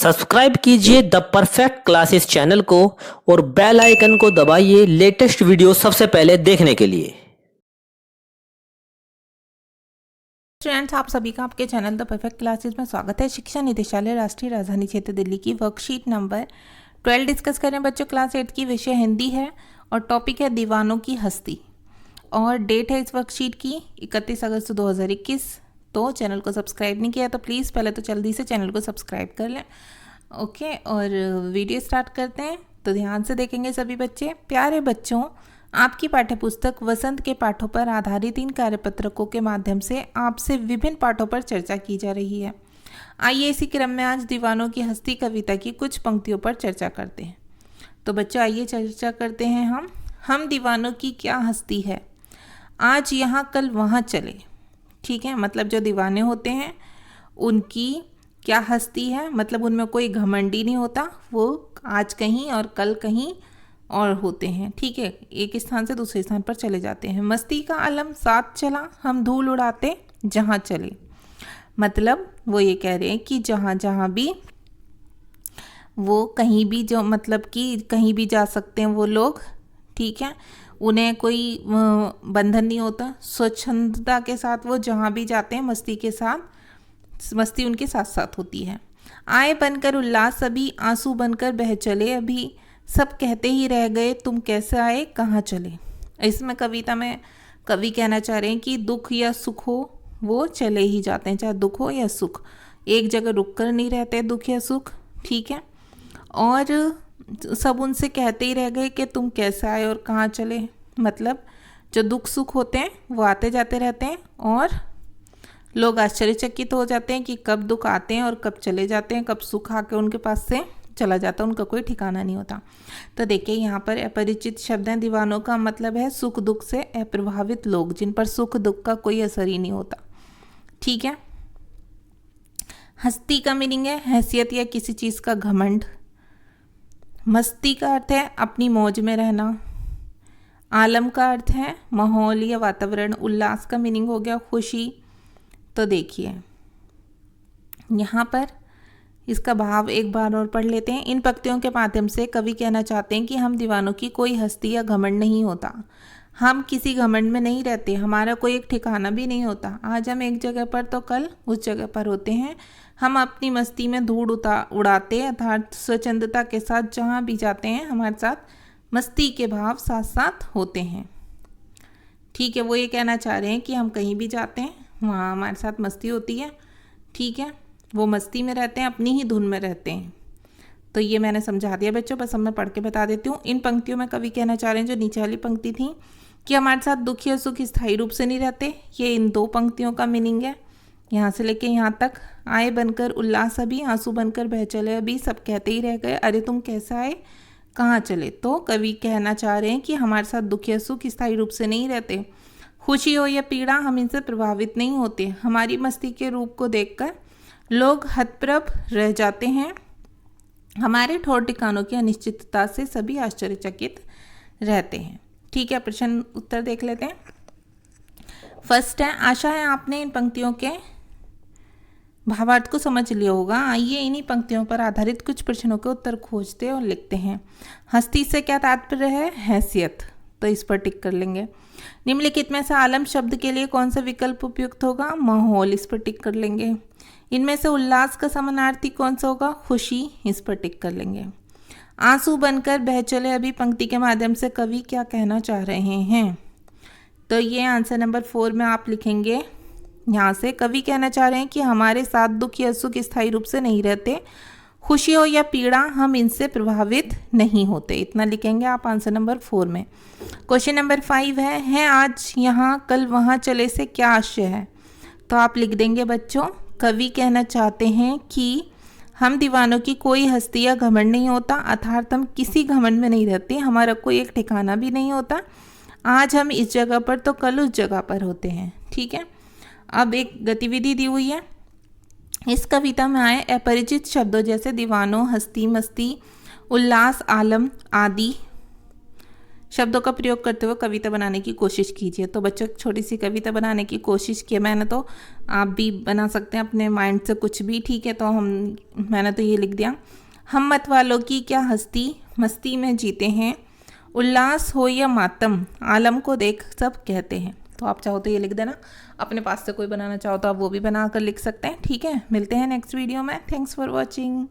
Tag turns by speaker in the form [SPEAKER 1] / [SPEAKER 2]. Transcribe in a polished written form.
[SPEAKER 1] Subscribe कीजिए the perfect classes channel को और बेल आइकन को दबाइए लेटेस्ट वीडियो सबसे पहले देखने के लिए।
[SPEAKER 2] स्टूडेंट्स, आप सभी का आपके चैनल द परफेक्ट क्लासेस में स्वागत है। शिक्षा निदेशालय राष्ट्रीय राजधानी क्षेत्र दिल्ली की वर्कशीट नंबर 12 डिस्कस करें बच्चों। क्लास 8 की विषय हिंदी है और टॉपिक है दीवानों की हस्ती और डेट है इस वर्कशीट की 31 अगस्त 2021। तो चैनल को सब्सक्राइब नहीं किया तो प्लीज़ पहले तो जल्दी से चैनल को सब्सक्राइब कर लें। ओके, और वीडियो स्टार्ट करते हैं तो ध्यान से देखेंगे सभी बच्चे। प्यारे बच्चों, आपकी पाठ्यपुस्तक वसंत के पाठों पर आधारित इन कार्यपत्रकों के माध्यम से आपसे विभिन्न पाठों पर चर्चा की जा रही है। आइए इसी क्रम में आज दीवानों की हस्ती कविता की कुछ पंक्तियों पर चर्चा करते हैं। तो बच्चों आइए चर्चा करते हैं। हम दीवानों की क्या हस्ती है, आज यहाँ कल वहाँ चले। ठीक है, मतलब जो दीवाने होते हैं उनकी क्या हस्ती है, मतलब उनमें कोई घमंडी नहीं होता, वो आज कहीं और कल कहीं और होते हैं। ठीक है, एक स्थान से दूसरे स्थान पर चले जाते हैं। मस्ती का आलम साथ चला, हम धूल उड़ाते जहाँ चले। मतलब वो ये कह रहे हैं कि जहाँ जहाँ भी वो कहीं भी जो मतलब कि कहीं भी जा सकते हैं वो लोग। ठीक है, उन्हें कोई बंधन नहीं होता, स्वच्छंदता के साथ वो जहाँ भी जाते हैं मस्ती के साथ, मस्ती उनके साथ साथ होती है। आए बनकर उल्लास अभी, आंसू बनकर बह चले अभी, सब कहते ही रह गए तुम कैसे आए कहाँ चले। इसमें कविता में कवि कहना चाह रहे हैं कि दुख या सुख हो वो चले ही जाते हैं, चाहे दुख हो या सुख, एक जगह रुक कर नहीं रहते दुख या सुख। ठीक है, और सब उनसे कहते ही रह गए कि तुम कैसे आए और कहाँ चले। मतलब जो दुख सुख होते हैं वो आते जाते रहते हैं और लोग आश्चर्यचकित हो जाते हैं कि कब दुख आते हैं और कब चले जाते हैं, कब सुख आके उनके पास से चला जाता है, उनका कोई ठिकाना नहीं होता। तो देखिए यहाँ पर अपरिचित शब्द हैं। दीवानों का मतलब है सुख दुख से अप्रभावित लोग, जिन पर सुख दुख का कोई असर ही नहीं होता। ठीक है, हस्ती का मीनिंग है हैसियत या किसी चीज़ का घमंड। मस्ती का अर्थ है अपनी मौज में रहना। आलम का अर्थ है माहौल या वातावरण। उल्लास का मीनिंग हो गया खुशी। तो देखिए यहाँ पर इसका भाव एक बार और पढ़ लेते हैं। इन पंक्तियों के माध्यम से कवि कहना चाहते हैं कि हम दीवानों की कोई हस्ती या घमंड नहीं होता, हम किसी घमंड में नहीं रहते, हमारा कोई एक ठिकाना भी नहीं होता। आज हम एक जगह पर तो कल उस जगह पर होते हैं। हम अपनी मस्ती में धूल उड़ाते अर्थात स्वच्छंदता के साथ जहाँ भी जाते हैं हमारे साथ मस्ती के भाव साथ साथ होते हैं। ठीक है, वो ये कहना चाह रहे हैं कि हम कहीं भी जाते हैं वहाँ हमारे साथ मस्ती होती है। ठीक है, वो मस्ती में रहते हैं, अपनी ही धुन में रहते हैं। तो ये मैंने समझा दिया बच्चों, बस अब मैं पढ़ के बता देती हूँ। इन पंक्तियों में कवि कहना चाह रहे हैं, जो नीचे वाली पंक्ति थी कि हमारे साथ दुख या सुख स्थायी रूप से नहीं रहते, ये इन दो पंक्तियों का मीनिंग है। यहाँ से लेके यहाँ तक, आए बनकर उल्लास अभी, आंसू बनकर बह चले अभी, सब कहते ही रह गए अरे तुम कैसे आए कहाँ चले। तो कवि कहना चाह रहे हैं कि हमारे साथ दुख या सुख स्थायी रूप से नहीं रहते, खुशी हो या पीड़ा हम इनसे प्रभावित नहीं होते। हमारी मस्ती के रूप को देखकर लोग हतप्रभ रह जाते हैं, हमारे ठौर ठिकानों की अनिश्चितता से सभी आश्चर्यचकित रहते हैं। ठीक है, प्रश्न उत्तर देख लेते हैं। फर्स्ट है, आशा है आपने इन पंक्तियों के भावार्थ को समझ लिया होगा। आइए इन्हीं पंक्तियों पर आधारित कुछ प्रश्नों के उत्तर खोजते और लिखते हैं। हस्ती से क्या तात्पर्य है, हैसियत, तो इस पर टिक कर लेंगे। निम्नलिखित में से आलम शब्द के लिए कौन सा विकल्प उपयुक्त होगा, माहौल, इस पर टिक कर लेंगे। इनमें से उल्लास का समानार्थी कौन सा होगा, खुशी, इस पर टिक कर लेंगे। आंसू बनकर बह चले अभी पंक्ति के माध्यम से कवि क्या कहना चाह रहे हैं, तो ये आंसर नंबर 4 में आप लिखेंगे। यहाँ से कवि कहना चाह रहे हैं कि हमारे साथ दुख या सुख स्थायी रूप से नहीं रहते, खुशी हो या पीड़ा हम इनसे प्रभावित नहीं होते, इतना लिखेंगे आप आंसर नंबर 4 में। क्वेश्चन नंबर 5 है आज यहाँ कल वहाँ चले से क्या आशय है, तो आप लिख देंगे बच्चों, कवि कहना चाहते हैं कि हम दीवानों की कोई हस्ती या घमंड नहीं होता, अर्थात हम किसी घमंड में नहीं रहते, हमारा कोई एक ठिकाना भी नहीं होता, आज हम इस जगह पर तो कल उस जगह पर होते हैं। ठीक है, अब एक गतिविधि दी हुई है। इस कविता में आए अपरिचित शब्दों जैसे दीवानों, हस्ती, मस्ती, उल्लास, आलम आदि, शब्दों का प्रयोग करते हुए कविता बनाने की कोशिश कीजिए। तो बच्चों एक छोटी सी कविता बनाने की कोशिश की मैंने, तो आप भी बना सकते हैं अपने माइंड से कुछ भी, ठीक है। तो मैंने तो ये लिख दिया, हम मत वालों की क्या हस्ती, मस्ती में जीते हैं, उल्लास हो या मातम, आलम को देख सब कहते हैं। तो आप चाहो तो ये लिख देना, अपने पास से कोई बनाना चाहो तो आप वो भी बना कर लिख सकते हैं, ठीक है। मिलते हैं नेक्स्ट वीडियो में। Thanks for watching.